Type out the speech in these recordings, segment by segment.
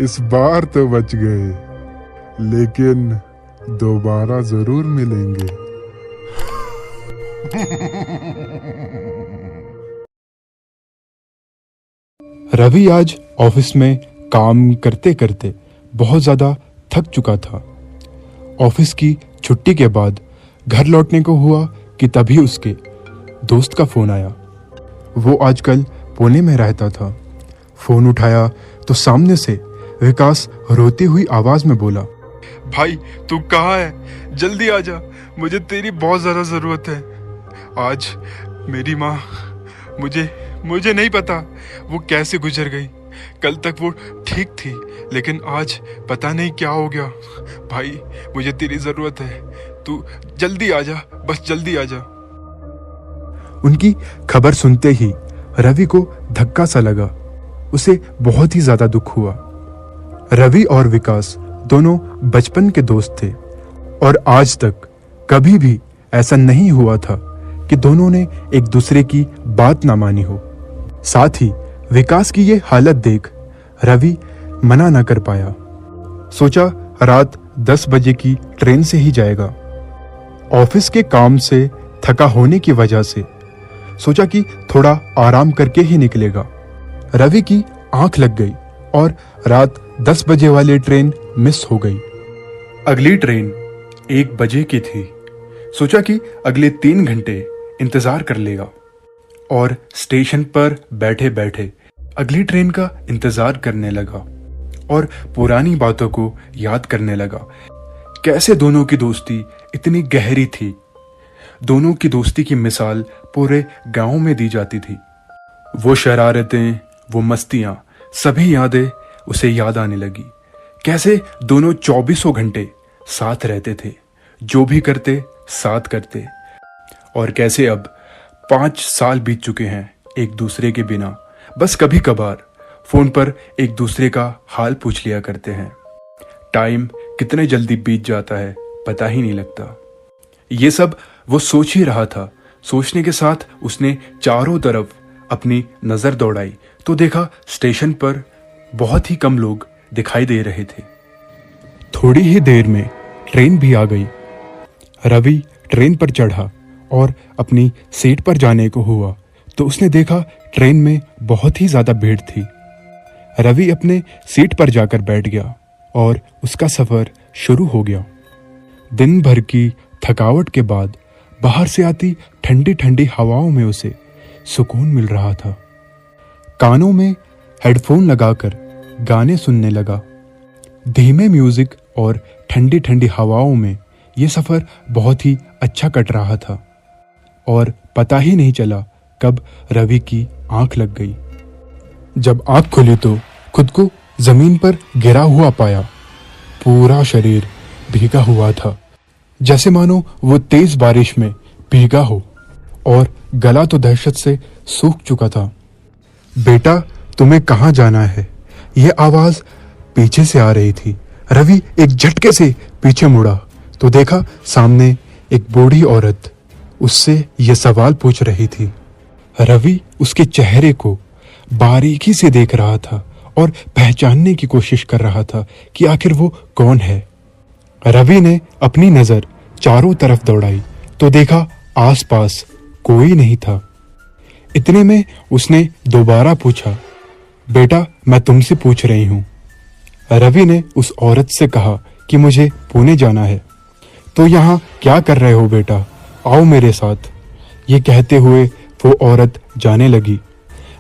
इस बार तो बच गए, लेकिन दोबारा जरूर मिलेंगे। रवि आज ऑफिस में काम करते करते बहुत ज्यादा थक चुका था। ऑफिस की छुट्टी के बाद घर लौटने को हुआ कि तभी उसके दोस्त का फोन आया। वो आजकल पुणे में रहता था। फोन उठाया तो सामने से विकास रोती हुई आवाज में बोला, भाई तू कहाँ है? जल्दी आ जा, मुझे तेरी बहुत ज़्यादा ज़रूरत है। आज मेरी माँ, मुझे नहीं पता वो कैसे गुजर गई। कल तक वो ठीक थी, लेकिन आज पता नहीं क्या हो गया। भाई मुझे तेरी ज़रूरत है, तू जल्दी आ जा, बस जल्दी आ जा। उनकी खबर सुनते ही रवि को धक्का सा लगा। उसे बहुत ही ज्यादा दुख हुआ। रवि और विकास दोनों बचपन के दोस्त थे और आज तक कभी भी ऐसा नहीं हुआ था कि दोनों ने एक दूसरे की बात ना मानी हो। साथ ही विकास की ये हालत देख रवि मना ना कर पाया। सोचा रात 10 बजे की ट्रेन से ही जाएगा। ऑफिस के काम से थका होने की वजह से सोचा कि थोड़ा आराम करके ही निकलेगा। रवि की आंख लग गई और रात 10 बजे वाली ट्रेन मिस हो गई। अगली ट्रेन 1 बजे की थी। सोचा कि अगले 3 घंटे इंतजार कर लेगा और स्टेशन पर बैठे बैठे अगली ट्रेन का इंतजार करने लगा और पुरानी बातों को याद करने लगा। कैसे दोनों की दोस्ती इतनी गहरी थी। दोनों की दोस्ती की मिसाल पूरे गांव में दी जाती थी। वो शरारतें, वो मस्तियां, सभी यादें उसे याद आने लगी। कैसे दोनों 24 घंटे साथ रहते थे, जो भी करते साथ करते। और कैसे अब 5 साल बीत चुके हैं एक दूसरे के बिना। बस कभी कभार फोन पर एक दूसरे का हाल पूछ लिया करते हैं। टाइम कितने जल्दी बीत जाता है पता ही नहीं लगता। ये सब वो सोच ही रहा था। सोचने के साथ उसने चारों तरफ अपनी नजर दौड़ाई तो देखा स्टेशन पर बहुत ही कम लोग दिखाई दे रहे थे। थोड़ी ही देर में ट्रेन भी आ गई। रवि ट्रेन पर चढ़ा और अपनी सीट पर जाने को हुआ तो उसने देखा ट्रेन में बहुत ही ज्यादा भीड़ थी। रवि अपने सीट पर जाकर बैठ गया और उसका सफर शुरू हो गया। दिन भर की थकावट के बाद बाहर से आती ठंडी ठंडी हवाओं में उसे सुकून मिल रहा था। कानों में हेडफोन लगाकर गाने सुनने लगा। धीमे म्यूजिक और ठंडी ठंडी हवाओं में यह सफर बहुत ही अच्छा कट रहा था और पता ही नहीं चला कब रवि की आंख लग गई। जब आंख खुली तो खुद को जमीन पर गिरा हुआ पाया। पूरा शरीर भीगा हुआ था, जैसे मानो वो तेज बारिश में भीगा हो और गला तो दहशत से सूख चुका था। बेटा तुम्हें कहाँ जाना है? यह आवाज पीछे से आ रही थी। रवि एक झटके से पीछे मुड़ा तो देखा सामने एक बूढ़ी औरत उससे यह सवाल पूछ रही थी। रवि उसके चेहरे को बारीकी से देख रहा था और पहचानने की कोशिश कर रहा था कि आखिर वो कौन है। रवि ने अपनी नजर चारों तरफ दौड़ाई तो देखा आसपास कोई नहीं था। इतने में उसने दोबारा पूछा, बेटा मैं तुमसे पूछ रही हूं। रवि ने उस औरत से कहा कि मुझे पुणे जाना है। तो यहाँ क्या कर रहे हो बेटा, आओ मेरे साथ। ये कहते हुए वो औरत जाने लगी।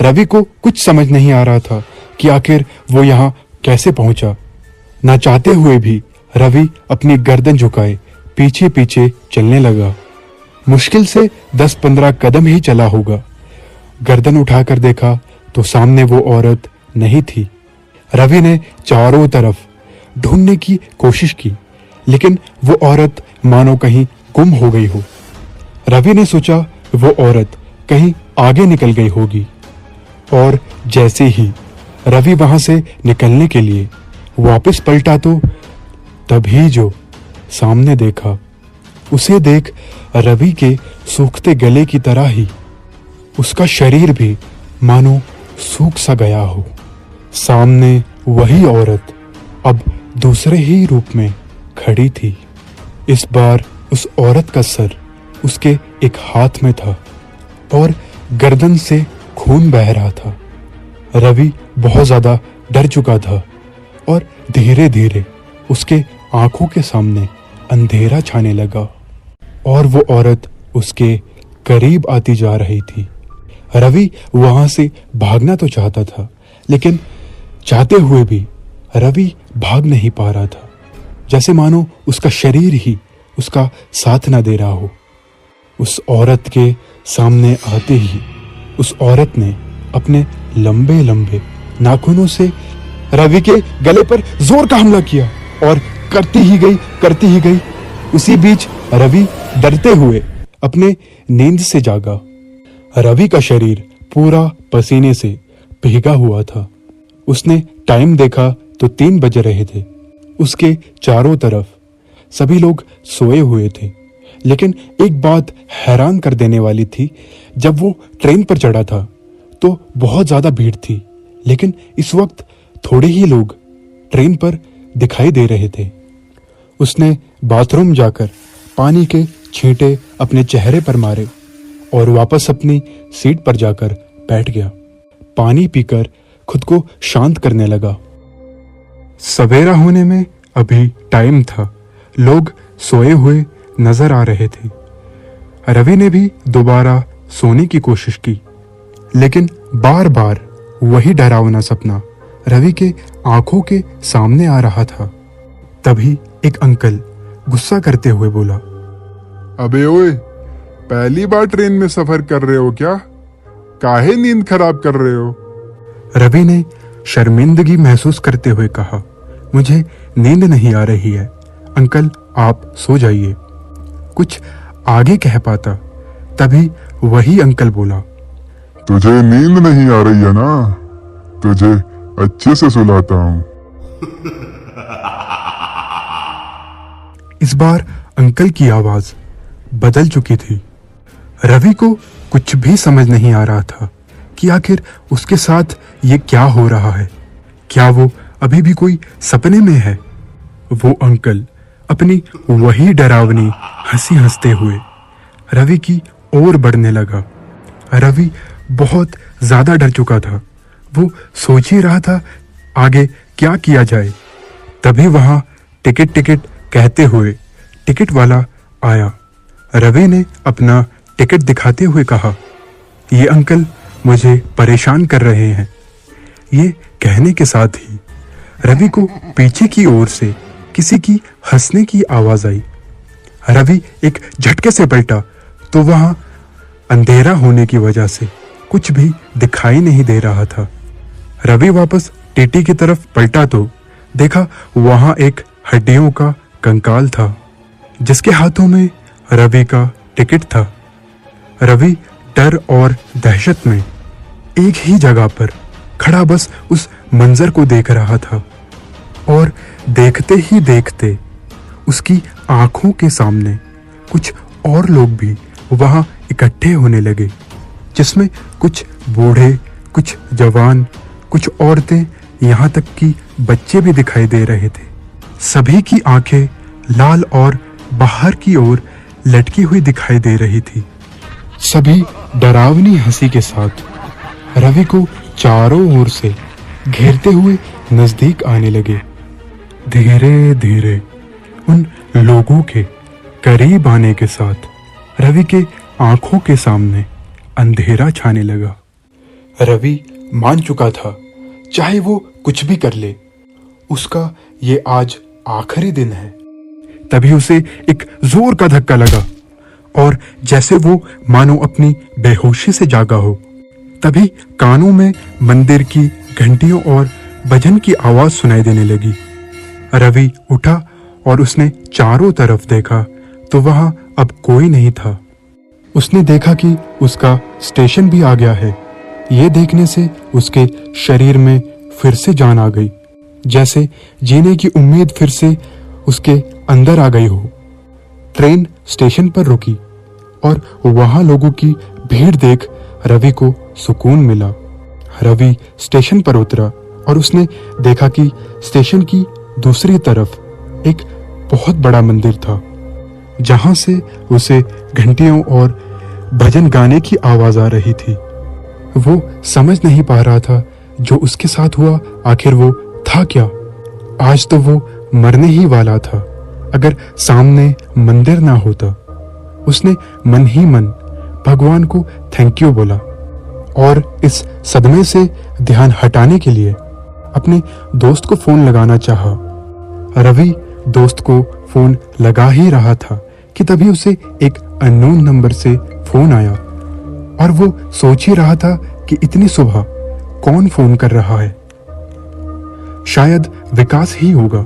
रवि को कुछ समझ नहीं आ रहा था कि आखिर वो यहाँ कैसे पहुंचा। ना चाहते हुए भी रवि अपनी गर्दन झुकाए पीछे पीछे चलने लगा। मुश्किल से 10-15 कदम ही चला होगा। गर्दन उठाकर देखा तो सामने वो औरत नहीं थी। रवि ने चारों तरफ ढूंढने की कोशिश की, लेकिन वो औरत मानो कहीं गुम हो गई हो। रवि ने सोचा वो औरत कहीं आगे निकल गई होगी और जैसे ही रवि वहां से निकलने के लिए वापस पलटा तो तभी जो सामने देखा, उसे देख रवि के सूखते गले की तरह ही उसका शरीर भी मानो सूख सा गया हो। सामने वही औरत अब दूसरे ही रूप में खड़ी थी। इस बार उस औरत का सर उसके एक हाथ में था और गर्दन से खून बह रहा था। रवि बहुत ज्यादा डर चुका था और धीरे धीरे उसके आंखों के सामने अंधेरा छाने लगा और वो औरत उसके करीब आती जा रही थी। रवि वहां से भागना तो चाहता था, लेकिन चाहते हुए भी रवि भाग नहीं पा रहा था, जैसे मानो उसका शरीर ही उसका साथ ना दे रहा हो। उस औरत के सामने आते ही उस औरत ने अपने लंबे लंबे नाखूनों से रवि के गले पर जोर का हमला किया और करती ही गई। उसी बीच रवि डरते हुए अपने नींद से जागा। रवि का शरीर पूरा पसीने से भीगा हुआ था। उसने टाइम देखा तो 3 बज रहे थे। उसके चारों तरफ सभी लोग सोए हुए थे, लेकिन एक बात हैरान कर देने वाली थी। जब वो ट्रेन पर चढ़ा था तो बहुत ज्यादा भीड़ थी, लेकिन इस वक्त थोड़े ही लोग ट्रेन पर दिखाई दे रहे थे। उसने बाथरूम जाकर पानी के छींटे अपने चेहरे पर मारे और वापस अपनी सीट पर जाकर बैठ गया। पानी पीकर खुद को शांत करने लगा। सवेरा होने में अभी टाइम था। लोग सोए हुए नजर आ रहे थे। रवि ने भी दोबारा सोने की कोशिश की, लेकिन बार बार वही डरावना सपना रवि के आंखों के सामने आ रहा था। तभी एक अंकल गुस्सा करते हुए बोला, अबे ओए, पहली बार ट्रेन में सफर कर रहे हो क्या? काहे नींद खराब कर रहे हो? रवि ने शर्मिंदगी महसूस करते हुए कहा, मुझे नींद नहीं आ रही है अंकल, आप सो जाइए। कुछ आगे कह पाता तभी वही अंकल बोला, तुझे नींद नहीं आ रही है ना? तुझे अच्छे से सुलाता हूं। इस बार अंकल की आवाज बदल चुकी थी। रवि को कुछ भी समझ नहीं आ रहा था कि आखिर उसके साथ ये क्या हो रहा है। क्या वो अभी भी कोई सपने में है? वो अंकल अपनी वही डरावनी हंसी हंसते हुए रवि की ओर बढ़ने लगा। रवि बहुत ज्यादा डर चुका था। वो सोच ही रहा था आगे क्या किया जाए। तभी वहां टिकट कहते हुए टिकट वाला आया। रवि ने अपना टिकट दिखाते हुए कहा, ये अंकल मुझे परेशान कर रहे हैं। ये कहने के साथ ही रवि को पीछे की ओर से किसी की हंसने की आवाज आई। रवि एक झटके से पलटा तो वहां अंधेरा होने की वजह से कुछ भी दिखाई नहीं दे रहा था। रवि वापस टीटी की तरफ पलटा तो देखा वहां एक हड्डियों का कंकाल था, जिसके हाथों में रवि का टिकट था। रवि डर और दहशत में एक ही जगह पर खड़ा बस उस मंजर को देख रहा था और देखते ही देखते उसकी आंखों के सामने कुछ और लोग भी वहां इकट्ठे होने लगे, जिसमें कुछ बूढ़े, कुछ जवान, कुछ औरतें, यहाँ तक कि बच्चे भी दिखाई दे रहे थे। सभी की आंखें लाल और बाहर की ओर लटकी हुई दिखाई दे रही थी। सभी डरावनी हंसी के साथ रवि को चारों ओर से घेरते हुए नजदीक आने लगे। धीरे धीरे उन लोगों के करीब आने के साथ रवि के आंखों के सामने अंधेरा छाने लगा। रवि मान चुका था, चाहे वो कुछ भी कर ले, उसका ये आज आखिरी दिन है। तभी उसे एक जोर का धक्का लगा और जैसे वो मानो अपनी बेहोशी से जागा हो, तभी कानों में मंदिर की घंटियों और भजन की आवाज सुनाई देने लगी। रवि उठा और उसने चारों तरफ देखा तो वहां अब कोई नहीं था। उसने देखा कि उसका स्टेशन भी आ गया है। ये देखने से उसके शरीर में फिर से जान आ गई, जैसे जीने की उम्मीद फिर से उसके अंदर आ गई हो। ट्रेन स्टेशन पर रुकी और वहां लोगों की भीड़ देख रवि को सुकून मिला। रवि स्टेशन पर उतरा और उसने देखा कि स्टेशन की दूसरी तरफ एक बहुत बड़ा मंदिर था, जहां से उसे घंटियों और भजन गाने की आवाज आ रही थी। वो समझ नहीं पा रहा था जो उसके साथ हुआ आखिर वो था क्या। आज तो वो मरने ही वाला था अगर सामने मंदिर ना होता। उसने मन ही मन भगवान को थैंक यू बोला और इस सदमे से ध्यान हटाने के लिए अपने दोस्त को फोन लगाना चाहा। रवि दोस्त को फोन लगा ही रहा था कि तभी उसे एक अननोन नंबर से फोन आया और वो सोच ही रहा था कि इतनी सुबह कौन फोन कर रहा है, शायद विकास ही होगा।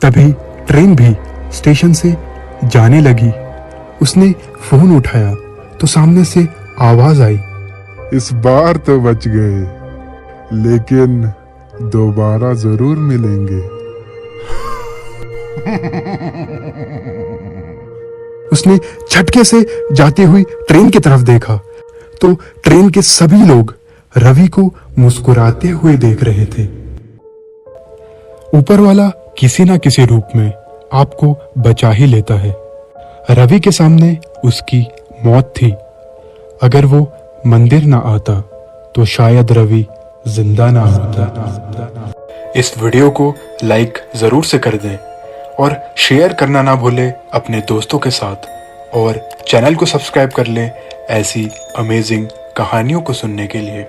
तभी ट्रेन भी स्टेशन से जाने लगी। उसने फोन उठाया तो सामने से आवाज आई, इस बार तो बच गए, लेकिन दोबारा जरूर मिलेंगे। उसने झटके से जाती हुई ट्रेन की तरफ देखा तो ट्रेन के सभी लोग रवि को मुस्कुराते हुए देख रहे थे। ऊपर वाला किसी ना किसी रूप में आपको बचा ही लेता है। रवि के सामने उसकी मौत थी। अगर वो मंदिर ना आता तो शायद रवि जिंदा ना होता। इस वीडियो को लाइक जरूर से कर दें और शेयर करना ना भूलें अपने दोस्तों के साथ, और चैनल को सब्सक्राइब कर लें ऐसी अमेजिंग कहानियों को सुनने के लिए।